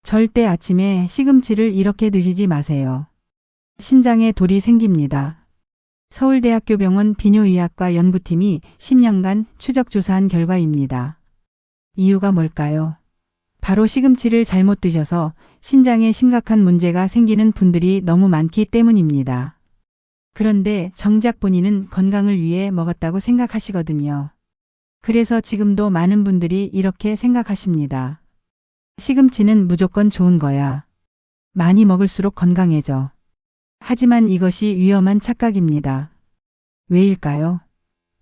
절대 아침에 시금치를 이렇게 드시지 마세요. 신장에 돌이 생깁니다. 서울대학교 병원 비뇨의학과 연구팀이 10년간 추적 조사한 결과입니다. 이유가 뭘까요? 바로 시금치를 잘못 드셔서 신장에 심각한 문제가 생기는 분들이 너무 많기 때문입니다. 그런데 정작 본인은 건강을 위해 먹었다고 생각하시거든요. 그래서 지금도 많은 분들이 이렇게 생각하십니다. 시금치는 무조건 좋은 거야. 많이 먹을수록 건강해져. 하지만 이것이 위험한 착각입니다. 왜일까요?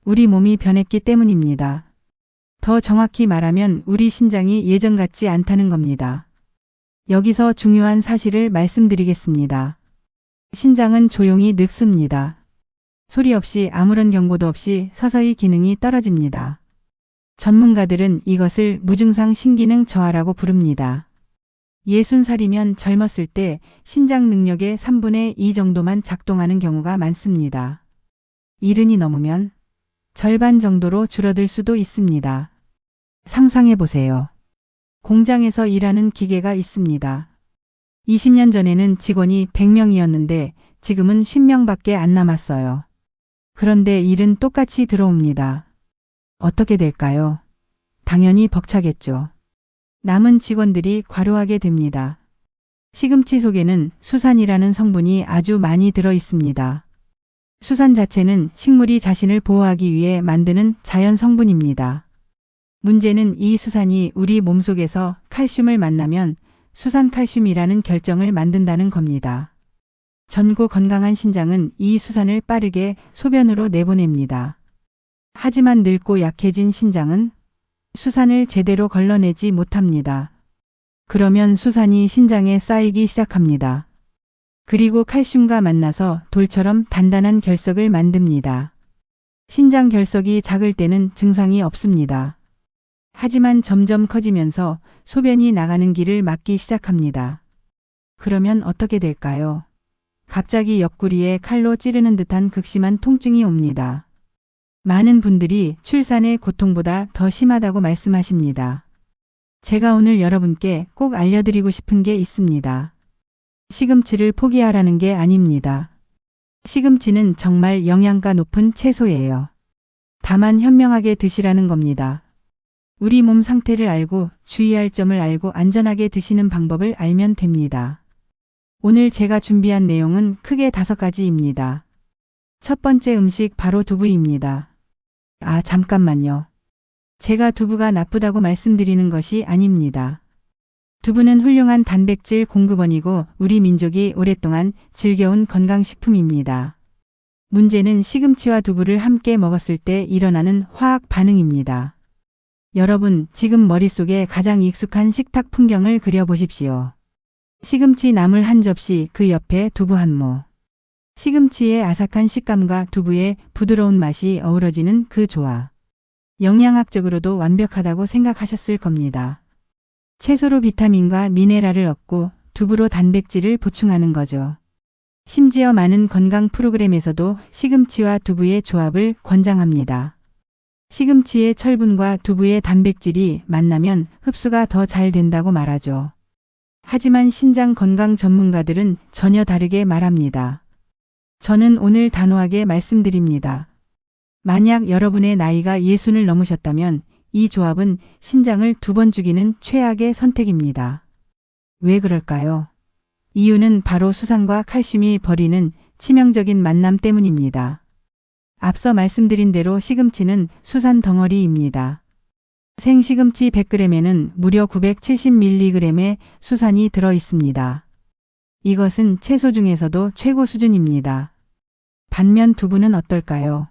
우리 몸이 변했기 때문입니다. 더 정확히 말하면 우리 신장이 예전 같지 않다는 겁니다. 여기서 중요한 사실을 말씀드리겠습니다. 신장은 조용히 늙습니다. 소리 없이 아무런 경고도 없이 서서히 기능이 떨어집니다. 전문가들은 이것을 무증상 신기능 저하라고 부릅니다. 60살이면 젊었을 때 신장 능력의 3분의 2 정도만 작동하는 경우가 많습니다. 70이 넘으면 절반 정도로 줄어들 수도 있습니다. 상상해 보세요. 공장에서 일하는 기계가 있습니다. 20년 전에는 직원이 100명이었는데 지금은 50명밖에 안 남았어요. 그런데 일은 똑같이 들어옵니다. 어떻게 될까요? 당연히 벅차겠죠. 남은 직원들이 과로하게 됩니다. 시금치 속에는 수산이라는 성분이 아주 많이 들어 있습니다. 수산 자체는 식물이 자신을 보호하기 위해 만드는 자연 성분입니다. 문제는 이 수산이 우리 몸속에서 칼슘을 만나면 수산칼슘이라는 결정을 만든다는 겁니다. 젊고 건강한 신장은 이 수산을 빠르게 소변으로 내보냅니다. 하지만 늙고 약해진 신장은 수산을 제대로 걸러내지 못합니다. 그러면 수산이 신장에 쌓이기 시작합니다. 그리고 칼슘과 만나서 돌처럼 단단한 결석을 만듭니다. 신장 결석이 작을 때는 증상이 없습니다. 하지만 점점 커지면서 소변이 나가는 길을 막기 시작합니다. 그러면 어떻게 될까요? 갑자기 옆구리에 칼로 찌르는 듯한 극심한 통증이 옵니다. 많은 분들이 출산의 고통보다 더 심하다고 말씀하십니다. 제가 오늘 여러분께 꼭 알려드리고 싶은 게 있습니다. 시금치를 포기하라는 게 아닙니다. 시금치는 정말 영양가 높은 채소예요. 다만 현명하게 드시라는 겁니다. 우리 몸 상태를 알고 주의할 점을 알고 안전하게 드시는 방법을 알면 됩니다. 오늘 제가 준비한 내용은 크게 5가지입니다. 첫 번째 음식 바로 두부입니다. 아, 잠깐만요. 제가 두부가 나쁘다고 말씀드리는 것이 아닙니다. 두부는 훌륭한 단백질 공급원이고 우리 민족이 오랫동안 즐겨온 건강식품입니다. 문제는 시금치와 두부를 함께 먹었을 때 일어나는 화학 반응입니다. 여러분, 지금 머릿속에 가장 익숙한 식탁 풍경을 그려보십시오. 시금치 나물 한 접시, 그 옆에 두부 한 모. 시금치의 아삭한 식감과 두부의 부드러운 맛이 어우러지는 그 조화. 영양학적으로도 완벽하다고 생각하셨을 겁니다. 채소로 비타민과 미네랄을 얻고 두부로 단백질을 보충하는 거죠. 심지어 많은 건강 프로그램에서도 시금치와 두부의 조합을 권장합니다. 시금치의 철분과 두부의 단백질이 만나면 흡수가 더 잘 된다고 말하죠. 하지만 신장 건강 전문가들은 전혀 다르게 말합니다. 저는 오늘 단호하게 말씀드립니다. 만약 여러분의 나이가 60을 넘으셨다면 이 조합은 신장을 2번 죽이는 최악의 선택입니다. 왜 그럴까요? 이유는 바로 수산과 칼슘이 벌이는 치명적인 만남 때문입니다. 앞서 말씀드린 대로 시금치는 수산 덩어리입니다. 생시금치 100g에는 무려 970mg의 수산이 들어 있습니다. 이것은 채소 중에서도 최고 수준입니다. 반면 두부는 어떨까요?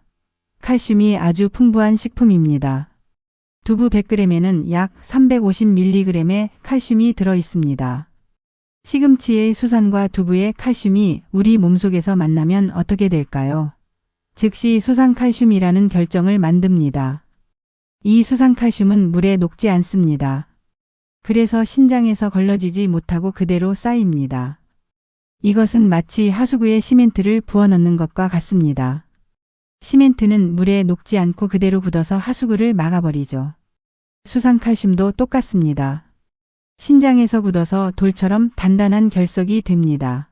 칼슘이 아주 풍부한 식품입니다. 두부 100g에는 약 350mg의 칼슘이 들어 있습니다. 시금치의 수산과 두부의 칼슘이 우리 몸속에서 만나면 어떻게 될까요? 즉시 수산칼슘이라는 결정을 만듭니다. 이 수산칼슘은 물에 녹지 않습니다. 그래서 신장에서 걸러지지 못하고 그대로 쌓입니다. 이것은 마치 하수구에 시멘트를 부어넣는 것과 같습니다. 시멘트는 물에 녹지 않고 그대로 굳어서 하수구를 막아버리죠. 수산칼슘도 똑같습니다. 신장에서 굳어서 돌처럼 단단한 결석이 됩니다.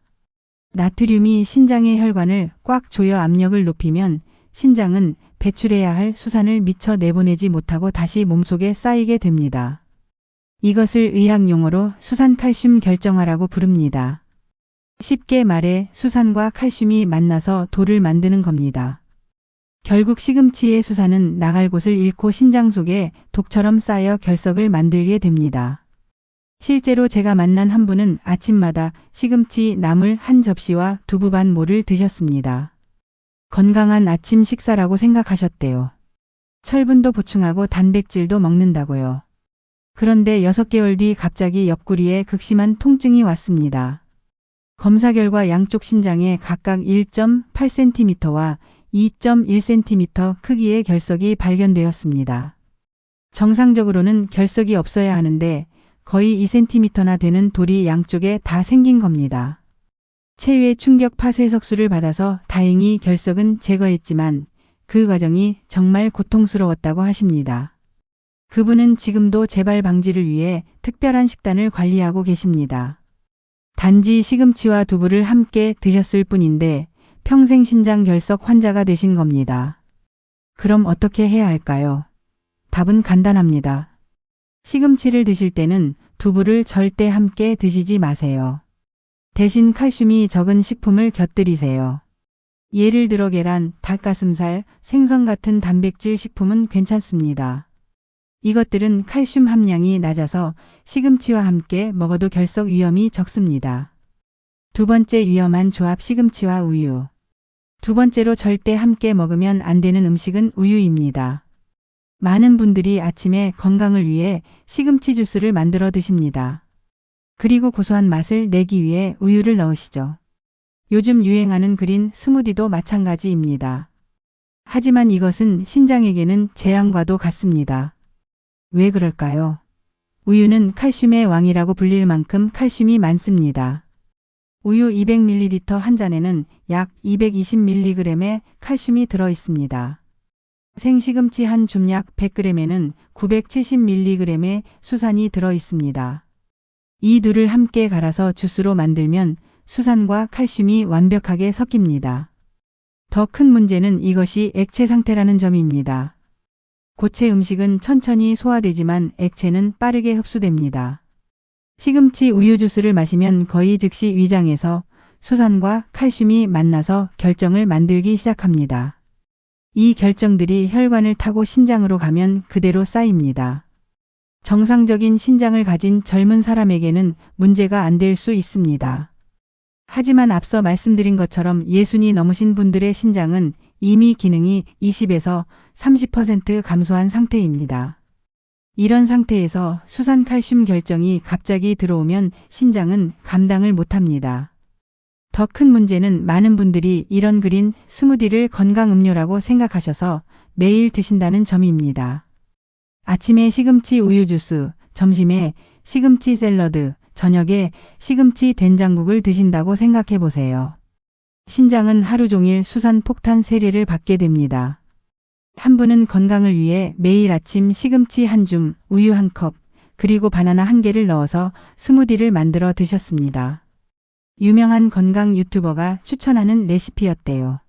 나트륨이 신장의 혈관을 꽉 조여 압력을 높이면 신장은 배출해야 할 수산을 미처 내보내지 못하고 다시 몸속에 쌓이게 됩니다. 이것을 의학 용어로 수산칼슘 결정화라고 부릅니다. 쉽게 말해 수산과 칼슘이 만나서 돌을 만드는 겁니다. 결국 시금치의 수산은 나갈 곳을 잃고 신장 속에 독처럼 쌓여 결석을 만들게 됩니다. 실제로 제가 만난 한 분은 아침마다 시금치 나물 한 접시와 두부 반 모를 드셨습니다. 건강한 아침 식사라고 생각하셨대요. 철분도 보충하고 단백질도 먹는다고요. 그런데 6개월 뒤 갑자기 옆구리에 극심한 통증이 왔습니다. 검사 결과 양쪽 신장에 각각 1.8cm와 2.1cm 크기의 결석이 발견되었습니다. 정상적으로는 결석이 없어야 하는데 거의 2cm나 되는 돌이 양쪽에 다 생긴 겁니다. 체외 충격 파쇄석술을 받아서 다행히 결석은 제거했지만 그 과정이 정말 고통스러웠다고 하십니다. 그분은 지금도 재발 방지를 위해 특별한 식단을 관리하고 계십니다. 단지 시금치와 두부를 함께 드셨을 뿐인데 평생 신장 결석 환자가 되신 겁니다. 그럼 어떻게 해야 할까요? 답은 간단합니다. 시금치를 드실 때는 두부를 절대 함께 드시지 마세요. 대신 칼슘이 적은 식품을 곁들이세요. 예를 들어 계란, 닭가슴살, 생선 같은 단백질 식품은 괜찮습니다. 이것들은 칼슘 함량이 낮아서 시금치와 함께 먹어도 결석 위험이 적습니다. 두 번째 위험한 조합 시금치와 우유. 두 번째로 절대 함께 먹으면 안 되는 음식은 우유입니다. 많은 분들이 아침에 건강을 위해 시금치 주스를 만들어 드십니다. 그리고 고소한 맛을 내기 위해 우유를 넣으시죠. 요즘 유행하는 그린 스무디도 마찬가지입니다. 하지만 이것은 신장에게는 재앙과도 같습니다. 왜 그럴까요? 우유는 칼슘의 왕이라고 불릴 만큼 칼슘이 많습니다. 우유 200ml 한 잔에는 약 220mg의 칼슘이 들어 있습니다. 생시금치 한 줌약 100g에는 970mg의 수산이 들어 있습니다. 이 둘을 함께 갈아서 주스로 만들면 수산과 칼슘이 완벽하게 섞입니다. 더 큰 문제는 이것이 액체 상태라는 점입니다. 고체 음식은 천천히 소화되지만 액체는 빠르게 흡수됩니다. 시금치 우유 주스를 마시면 거의 즉시 위장에서 수산과 칼슘이 만나서 결정을 만들기 시작합니다. 이 결정들이 혈관을 타고 신장으로 가면 그대로 쌓입니다. 정상적인 신장을 가진 젊은 사람에게는 문제가 안 될 수 있습니다. 하지만 앞서 말씀드린 것처럼 60이 넘으신 분들의 신장은 이미 기능이 20에서 30% 감소한 상태입니다. 이런 상태에서 수산 칼슘 결정이 갑자기 들어오면 신장은 감당을 못합니다. 더 큰 문제는 많은 분들이 이런 그린 스무디를 건강음료라고 생각하셔서 매일 드신다는 점입니다. 아침에 시금치 우유 주스, 점심에 시금치 샐러드, 저녁에 시금치 된장국을 드신다고 생각해 보세요. 신장은 하루 종일 수산 폭탄 세례를 받게 됩니다. 한 분은 건강을 위해 매일 아침 시금치 한 줌, 우유 한 컵, 그리고 바나나 한 개를 넣어서 스무디를 만들어 드셨습니다. 유명한 건강 유튜버가 추천하는 레시피였대요.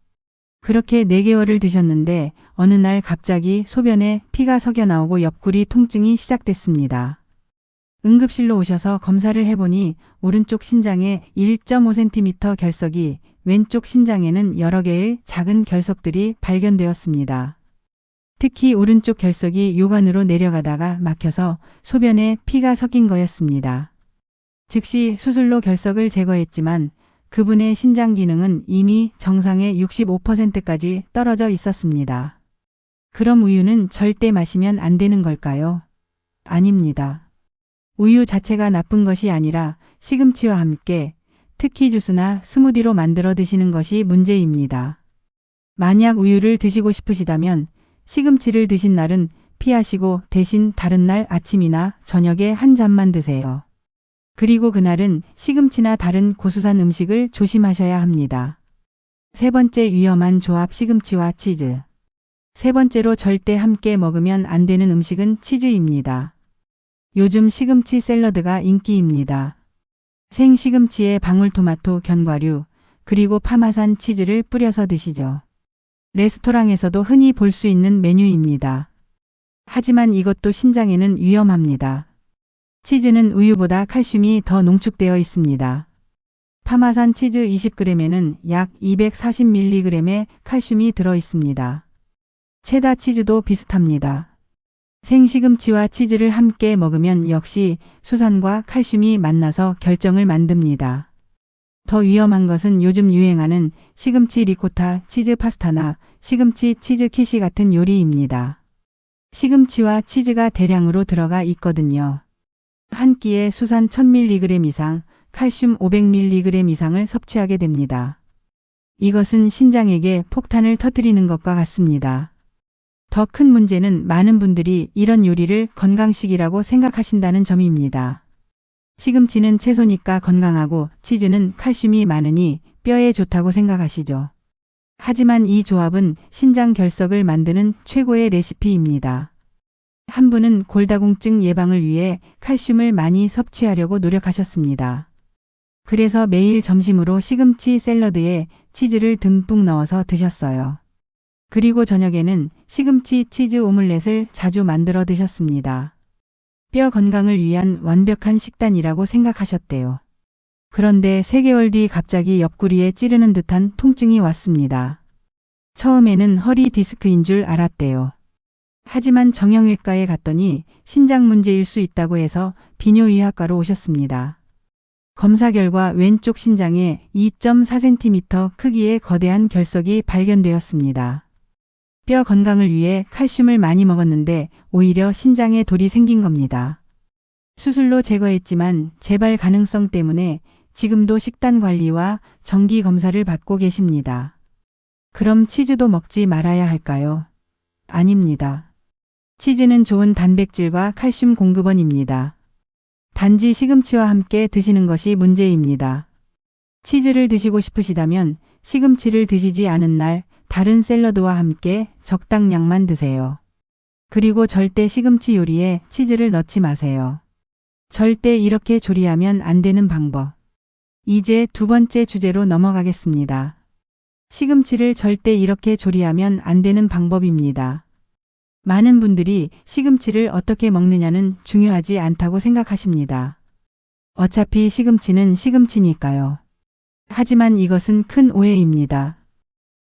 그렇게 4개월을 드셨는데 어느 날 갑자기 소변에 피가 석여 나오고 옆구리 통증이 시작됐습니다. 응급실로 오셔서 검사를 해보니 오른쪽 신장에 1.5cm 결석이, 왼쪽 신장에는 여러 개의 작은 결석들이 발견되었습니다. 특히 오른쪽 결석이 요관으로 내려가다가 막혀서 소변에 피가 섞인 거였습니다. 즉시 수술로 결석을 제거했지만 그분의 신장 기능은 이미 정상의 65%까지 떨어져 있었습니다. 그럼 우유는 절대 마시면 안 되는 걸까요? 아닙니다. 우유 자체가 나쁜 것이 아니라 시금치와 함께 특히 주스나 스무디로 만들어 드시는 것이 문제입니다. 만약 우유를 드시고 싶으시다면 시금치를 드신 날은 피하시고 대신 다른 날 아침이나 저녁에 한 잔만 드세요. 그리고 그날은 시금치나 다른 고수산 음식을 조심하셔야 합니다. 세 번째 위험한 조합 시금치와 치즈. 세 번째로 절대 함께 먹으면 안 되는 음식은 치즈입니다. 요즘 시금치 샐러드가 인기입니다. 생시금치에 방울토마토, 견과류, 그리고 파마산 치즈를 뿌려서 드시죠. 레스토랑에서도 흔히 볼 수 있는 메뉴입니다. 하지만 이것도 신장에는 위험합니다. 치즈는 우유보다 칼슘이 더 농축되어 있습니다. 파마산 치즈 20g에는 약 240mg의 칼슘이 들어 있습니다. 체다 치즈도 비슷합니다. 생시금치와 치즈를 함께 먹으면 역시 수산과 칼슘이 만나서 결정을 만듭니다. 더 위험한 것은 요즘 유행하는 시금치 리코타 치즈 파스타나 시금치 치즈 키시 같은 요리입니다. 시금치와 치즈가 대량으로 들어가 있거든요. 한 끼에 수산 1000mg 이상, 칼슘 500mg 이상을 섭취하게 됩니다. 이것은 신장에게 폭탄을 터뜨리는 것과 같습니다. 더 큰 문제는 많은 분들이 이런 요리를 건강식이라고 생각하신다는 점입니다. 시금치는 채소니까 건강하고 치즈는 칼슘이 많으니 뼈에 좋다고 생각하시죠. 하지만 이 조합은 신장 결석을 만드는 최고의 레시피입니다. 한 분은 골다공증 예방을 위해 칼슘을 많이 섭취하려고 노력하셨습니다. 그래서 매일 점심으로 시금치 샐러드에 치즈를 듬뿍 넣어서 드셨어요. 그리고 저녁에는 시금치 치즈 오믈렛을 자주 만들어 드셨습니다. 뼈 건강을 위한 완벽한 식단이라고 생각하셨대요. 그런데 3개월 뒤 갑자기 옆구리에 찌르는 듯한 통증이 왔습니다. 처음에는 허리 디스크인 줄 알았대요. 하지만 정형외과에 갔더니 신장 문제일 수 있다고 해서 비뇨의학과로 오셨습니다. 검사 결과 왼쪽 신장에 2.4cm 크기의 거대한 결석이 발견되었습니다. 뼈 건강을 위해 칼슘을 많이 먹었는데 오히려 신장에 돌이 생긴 겁니다. 수술로 제거했지만 재발 가능성 때문에 지금도 식단 관리와 정기 검사를 받고 계십니다. 그럼 치즈도 먹지 말아야 할까요? 아닙니다. 치즈는 좋은 단백질과 칼슘 공급원입니다. 단지 시금치와 함께 드시는 것이 문제입니다. 치즈를 드시고 싶으시다면 시금치를 드시지 않은 날 다른 샐러드와 함께 적당량만 드세요. 그리고 절대 시금치 요리에 치즈를 넣지 마세요. 절대 이렇게 조리하면 안 되는 방법. 이제 두 번째 주제로 넘어가겠습니다. 시금치를 절대 이렇게 조리하면 안 되는 방법입니다. 많은 분들이 시금치를 어떻게 먹느냐는 중요하지 않다고 생각하십니다. 어차피 시금치는 시금치니까요. 하지만 이것은 큰 오해입니다.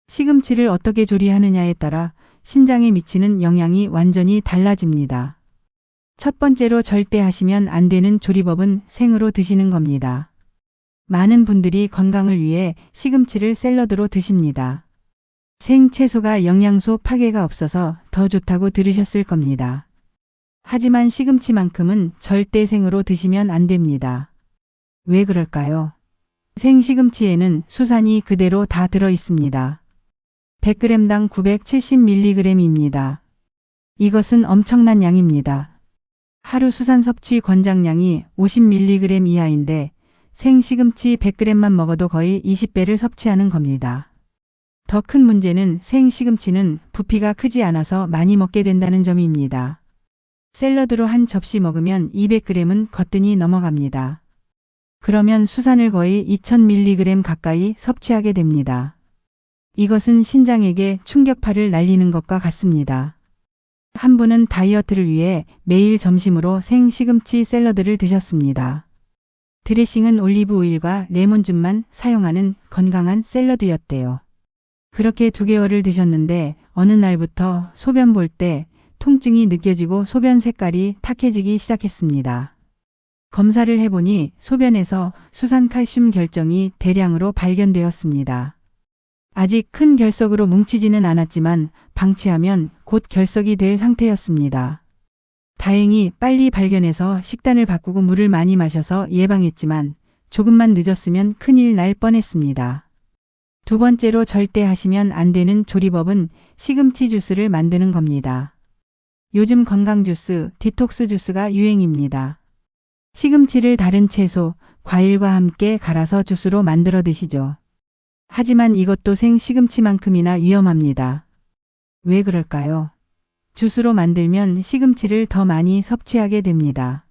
시금치를 어떻게 조리하느냐에 따라 신장에 미치는 영향이 완전히 달라집니다. 첫 번째로 절대 하시면 안 되는 조리법은 생으로 드시는 겁니다. 많은 분들이 건강을 위해 시금치를 샐러드로 드십니다. 생채소가 영양소 파괴가 없어서 더 좋다고 들으셨을 겁니다. 하지만 시금치만큼은 절대 생으로 드시면 안 됩니다. 왜 그럴까요? 생시금치에는 수산이 그대로 다 들어 있습니다. 100g당 970mg입니다. 이것은 엄청난 양입니다. 하루 수산 섭취 권장량이 50mg 이하인데 생시금치 100g만 먹어도 거의 20배를 섭취하는 겁니다. 더 큰 문제는 생시금치는 부피가 크지 않아서 많이 먹게 된다는 점입니다. 샐러드로 한 접시 먹으면 200g은 거뜬히 넘어갑니다. 그러면 수산을 거의 2000mg 가까이 섭취하게 됩니다. 이것은 신장에게 충격파를 날리는 것과 같습니다. 한 분은 다이어트를 위해 매일 점심으로 생시금치 샐러드를 드셨습니다. 드레싱은 올리브 오일과 레몬즙만 사용하는 건강한 샐러드였대요. 그렇게 2개월을 드셨는데 어느 날부터 소변 볼 때 통증이 느껴지고 소변 색깔이 탁해지기 시작했습니다. 검사를 해보니 소변에서 수산 칼슘 결정이 대량으로 발견되었습니다. 아직 큰 결석으로 뭉치지는 않았지만 방치하면 곧 결석이 될 상태였습니다. 다행히 빨리 발견해서 식단을 바꾸고 물을 많이 마셔서 예방했지만 조금만 늦었으면 큰일 날 뻔했습니다. 두 번째로 절대 하시면 안 되는 조리법은 시금치 주스를 만드는 겁니다. 요즘 건강 주스, 디톡스 주스가 유행입니다. 시금치를 다른 채소, 과일과 함께 갈아서 주스로 만들어 드시죠. 하지만 이것도 생시금치만큼이나 위험합니다. 왜 그럴까요? 주스로 만들면 시금치를 더 많이 섭취하게 됩니다.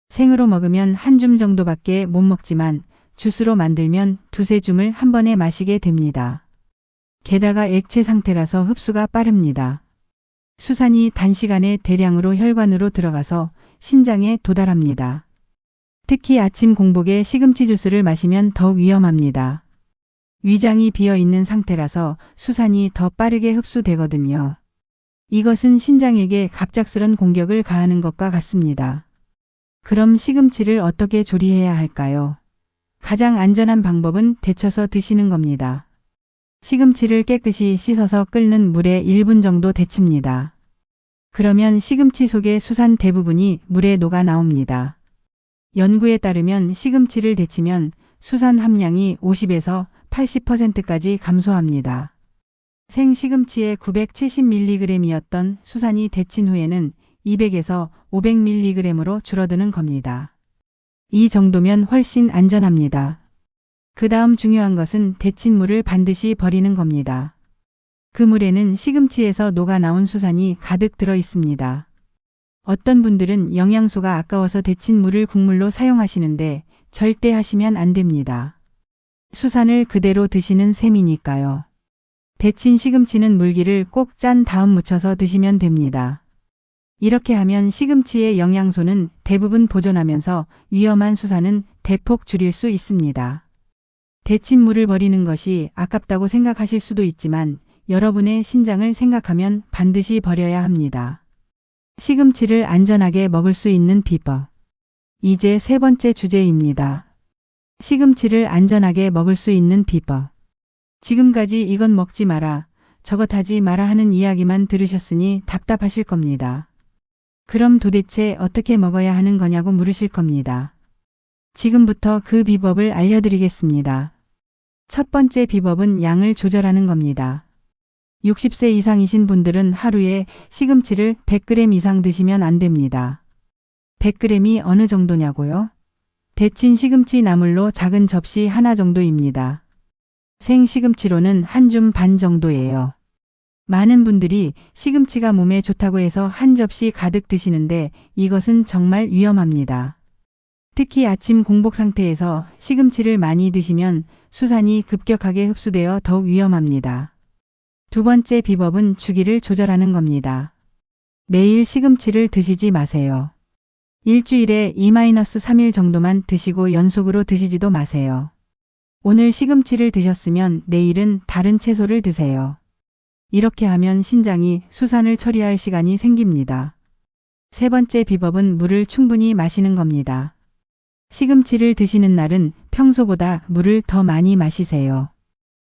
생으로 먹으면 한 줌 정도밖에 못 먹지만 주스로 만들면 두세 줌을 한 번에 마시게 됩니다. 게다가 액체 상태라서 흡수가 빠릅니다. 수산이 단시간에 대량으로 혈관으로 들어가서 신장에 도달합니다. 특히 아침 공복에 시금치 주스를 마시면 더욱 위험합니다. 위장이 비어 있는 상태라서 수산이 더 빠르게 흡수되거든요. 이것은 신장에게 갑작스런 공격을 가하는 것과 같습니다. 그럼 시금치를 어떻게 조리해야 할까요? 가장 안전한 방법은 데쳐서 드시는 겁니다. 시금치를 깨끗이 씻어서 끓는 물에 1분 정도 데칩니다. 그러면 시금치 속의 수산 대부분이 물에 녹아 나옵니다. 연구에 따르면 시금치를 데치면 수산 함량이 50에서 80%까지 감소합니다. 생시금치의 970mg이었던 수산이 데친 후에는 200에서 500mg으로 줄어드는 겁니다. 이 정도면 훨씬 안전합니다. 그 다음 중요한 것은 데친 물을 반드시 버리는 겁니다. 그 물에는 시금치에서 녹아 나온 수산이 가득 들어 있습니다. 어떤 분들은 영양소가 아까워서 데친 물을 국물로 사용하시는데 절대 하시면 안 됩니다. 수산을 그대로 드시는 셈이니까요. 데친 시금치는 물기를 꼭 짠 다음 무쳐서 드시면 됩니다. 이렇게 하면 시금치의 영양소는 대부분 보존하면서 위험한 수산은 대폭 줄일 수 있습니다. 데친 물을 버리는 것이 아깝다고 생각하실 수도 있지만 여러분의 신장을 생각하면 반드시 버려야 합니다. 시금치를 안전하게 먹을 수 있는 비법. 이제 세 번째 주제입니다. 시금치를 안전하게 먹을 수 있는 비법. 지금까지 이건 먹지 마라, 저것 하지 마라 하는 이야기만 들으셨으니 답답하실 겁니다. 그럼 도대체 어떻게 먹어야 하는 거냐고 물으실 겁니다. 지금부터 그 비법을 알려드리겠습니다. 첫 번째 비법은 양을 조절하는 겁니다. 60세 이상이신 분들은 하루에 시금치를 100g 이상 드시면 안 됩니다. 100g이 어느 정도냐고요? 데친 시금치 나물로 작은 접시 하나 정도입니다. 생시금치로는 한 줌 반 정도예요. 많은 분들이 시금치가 몸에 좋다고 해서 한 접시 가득 드시는데 이것은 정말 위험합니다. 특히 아침 공복 상태에서 시금치를 많이 드시면 수산이 급격하게 흡수되어 더욱 위험합니다. 두 번째 비법은 주기를 조절하는 겁니다. 매일 시금치를 드시지 마세요. 일주일에 2-3일 정도만 드시고 연속으로 드시지도 마세요. 오늘 시금치를 드셨으면 내일은 다른 채소를 드세요. 이렇게 하면 신장이 수산을 처리할 시간이 생깁니다. 세 번째 비법은 물을 충분히 마시는 겁니다. 시금치를 드시는 날은 평소보다 물을 더 많이 마시세요.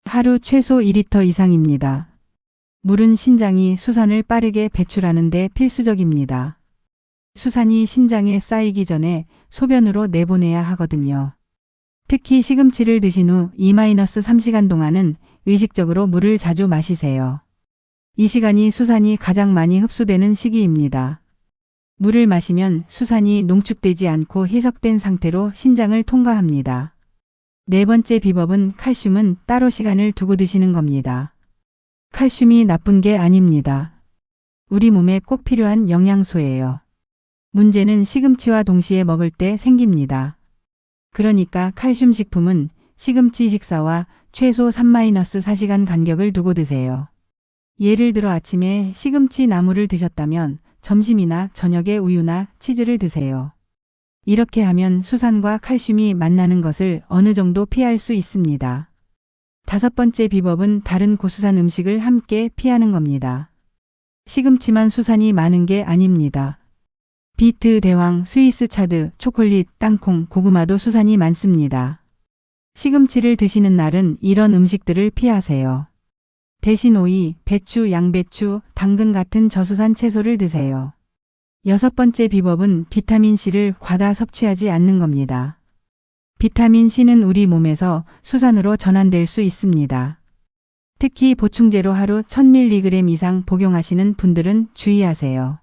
하루 최소 2리터 이상입니다. 물은 신장이 수산을 빠르게 배출하는 데 필수적입니다. 수산이 신장에 쌓이기 전에 소변으로 내보내야 하거든요. 특히 시금치를 드신 후 2-3시간 동안은 의식적으로 물을 자주 마시세요. 이 시간이 수산이 가장 많이 흡수되는 시기입니다. 물을 마시면 수산이 농축되지 않고 희석된 상태로 신장을 통과합니다. 네 번째 비법은 칼슘은 따로 시간을 두고 드시는 겁니다. 칼슘이 나쁜 게 아닙니다. 우리 몸에 꼭 필요한 영양소예요. 문제는 시금치와 동시에 먹을 때 생깁니다. 그러니까 칼슘 식품은 시금치 식사와 최소 3-4시간 간격을 두고 드세요. 예를 들어 아침에 시금치 나물을 드셨다면 점심이나 저녁에 우유나 치즈를 드세요. 이렇게 하면 수산과 칼슘이 만나는 것을 어느 정도 피할 수 있습니다. 다섯 번째 비법은 다른 고수산 음식을 함께 피하는 겁니다. 시금치만 수산이 많은 게 아닙니다. 비트, 대왕, 스위스 차드, 초콜릿, 땅콩, 고구마도 수산이 많습니다. 시금치를 드시는 날은 이런 음식들을 피하세요. 대신 오이, 배추, 양배추, 당근 같은 저수산 채소를 드세요. 여섯 번째 비법은 비타민C를 과다 섭취하지 않는 겁니다. 비타민C는 우리 몸에서 수산으로 전환될 수 있습니다. 특히 보충제로 하루 1000mg 이상 복용하시는 분들은 주의하세요.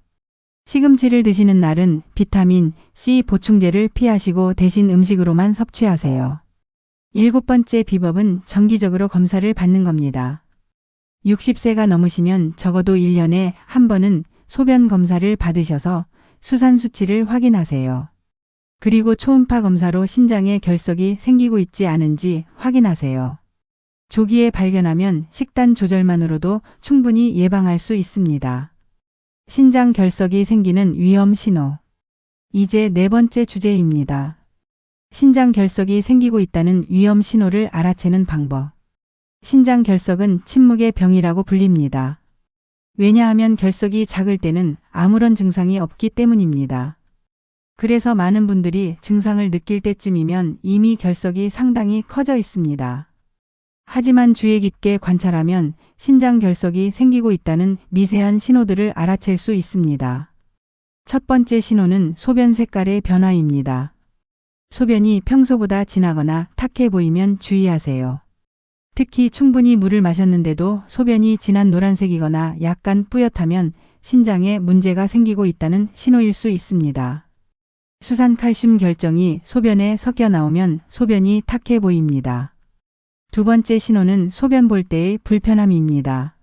시금치를 드시는 날은 비타민 C 보충제를 피하시고 대신 음식으로만 섭취하세요. 일곱 번째 비법은 정기적으로 검사를 받는 겁니다. 60세가 넘으시면 적어도 1년에 한 번은 소변 검사를 받으셔서 수산 수치를 확인하세요. 그리고 초음파 검사로 신장에 결석이 생기고 있지 않은지 확인하세요. 조기에 발견하면 식단 조절만으로도 충분히 예방할 수 있습니다. 신장 결석이 생기는 위험 신호. 이제 네 번째 주제입니다. 신장 결석이 생기고 있다는 위험 신호를 알아채는 방법. 신장 결석은 침묵의 병이라고 불립니다. 왜냐하면 결석이 작을 때는 아무런 증상이 없기 때문입니다. 그래서 많은 분들이 증상을 느낄 때쯤이면 이미 결석이 상당히 커져 있습니다. 하지만 주의 깊게 관찰하면 신장 결석이 생기고 있다는 미세한 신호들을 알아챌 수 있습니다. 첫 번째 신호는 소변 색깔의 변화입니다. 소변이 평소보다 진하거나 탁해 보이면 주의하세요. 특히 충분히 물을 마셨는데도 소변이 진한 노란색이거나 약간 뿌옇다면 신장에 문제가 생기고 있다는 신호일 수 있습니다. 수산칼슘 결정이 소변에 섞여 나오면 소변이 탁해 보입니다. 두 번째 신호는 소변 볼 때의 불편함입니다.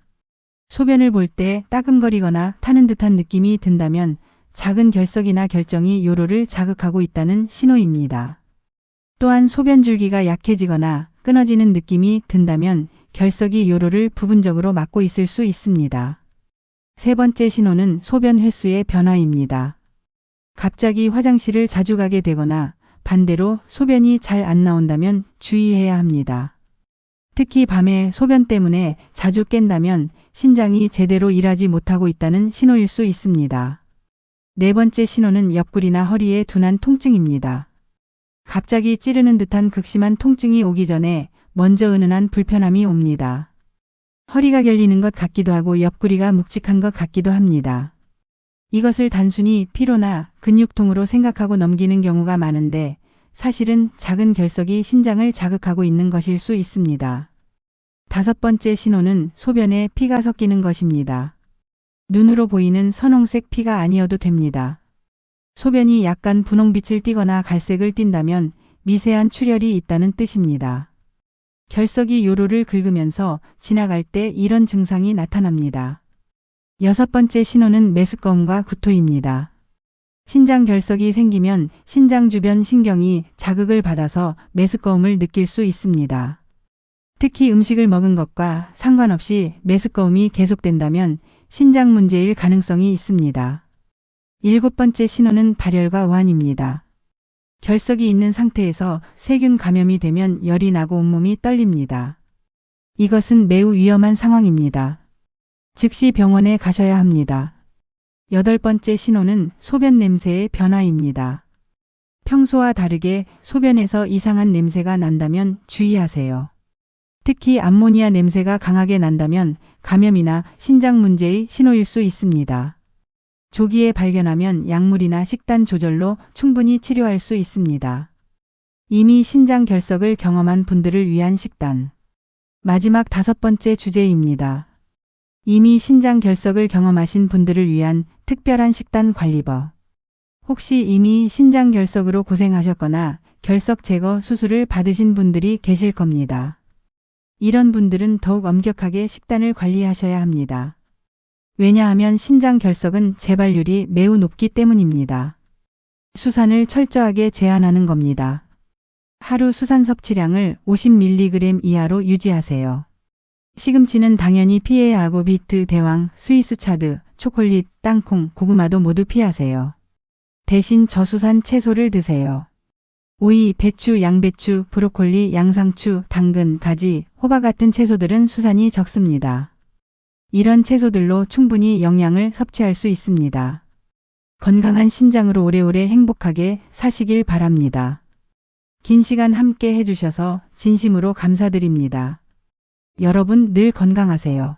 소변을 볼 때 따끔거리거나 타는 듯한 느낌이 든다면 작은 결석이나 결정이 요로를 자극하고 있다는 신호입니다. 또한 소변 줄기가 약해지거나 끊어지는 느낌이 든다면 결석이 요로를 부분적으로 막고 있을 수 있습니다. 세 번째 신호는 소변 횟수의 변화입니다. 갑자기 화장실을 자주 가게 되거나 반대로 소변이 잘 안 나온다면 주의해야 합니다. 특히 밤에 소변 때문에 자주 깬다면 신장이 제대로 일하지 못하고 있다는 신호일 수 있습니다. 네 번째 신호는 옆구리나 허리의 둔한 통증입니다. 갑자기 찌르는 듯한 극심한 통증이 오기 전에 먼저 은은한 불편함이 옵니다. 허리가 결리는 것 같기도 하고 옆구리가 묵직한 것 같기도 합니다. 이것을 단순히 피로나 근육통으로 생각하고 넘기는 경우가 많은데 사실은 작은 결석이 신장을 자극하고 있는 것일 수 있습니다. 다섯 번째 신호는 소변에 피가 섞이는 것입니다. 눈으로 보이는 선홍색 피가 아니어도 됩니다. 소변이 약간 분홍빛을 띠거나 갈색을 띈다면 미세한 출혈이 있다는 뜻입니다. 결석이 요로를 긁으면서 지나갈 때 이런 증상이 나타납니다. 여섯 번째 신호는 메스꺼움과 구토입니다. 신장 결석이 생기면 신장 주변 신경이 자극을 받아서 메스꺼움을 느낄 수 있습니다. 특히 음식을 먹은 것과 상관없이 메스꺼움이 계속된다면 신장 문제일 가능성이 있습니다. 일곱 번째 신호는 발열과 오한입니다. 결석이 있는 상태에서 세균 감염이 되면 열이 나고 온몸이 떨립니다. 이것은 매우 위험한 상황입니다. 즉시 병원에 가셔야 합니다. 여덟 번째 신호는 소변 냄새의 변화입니다. 평소와 다르게 소변에서 이상한 냄새가 난다면 주의하세요. 특히 암모니아 냄새가 강하게 난다면 감염이나 신장 문제의 신호일 수 있습니다. 조기에 발견하면 약물이나 식단 조절로 충분히 치료할 수 있습니다. 이미 신장 결석을 경험한 분들을 위한 식단. 마지막 다섯 번째 주제입니다. 이미 신장 결석을 경험하신 분들을 위한 특별한 식단 관리법. 혹시 이미 신장 결석으로 고생하셨거나 결석 제거 수술을 받으신 분들이 계실 겁니다. 이런 분들은 더욱 엄격하게 식단을 관리하셔야 합니다. 왜냐하면 신장 결석은 재발률이 매우 높기 때문입니다. 수산을 철저하게 제한하는 겁니다. 하루 수산 섭취량을 50mg 이하로 유지하세요. 시금치는 당연히 피해야 하고 비트, 대왕, 스위스 차드, 초콜릿, 땅콩, 고구마도 모두 피하세요. 대신 저수산 채소를 드세요. 오이, 배추, 양배추, 브로콜리, 양상추, 당근, 가지, 호박 같은 채소들은 수산이 적습니다. 이런 채소들로 충분히 영양을 섭취할 수 있습니다. 건강한 신장으로 오래오래 행복하게 사시길 바랍니다. 긴 시간 함께 해주셔서 진심으로 감사드립니다. 여러분 늘 건강하세요.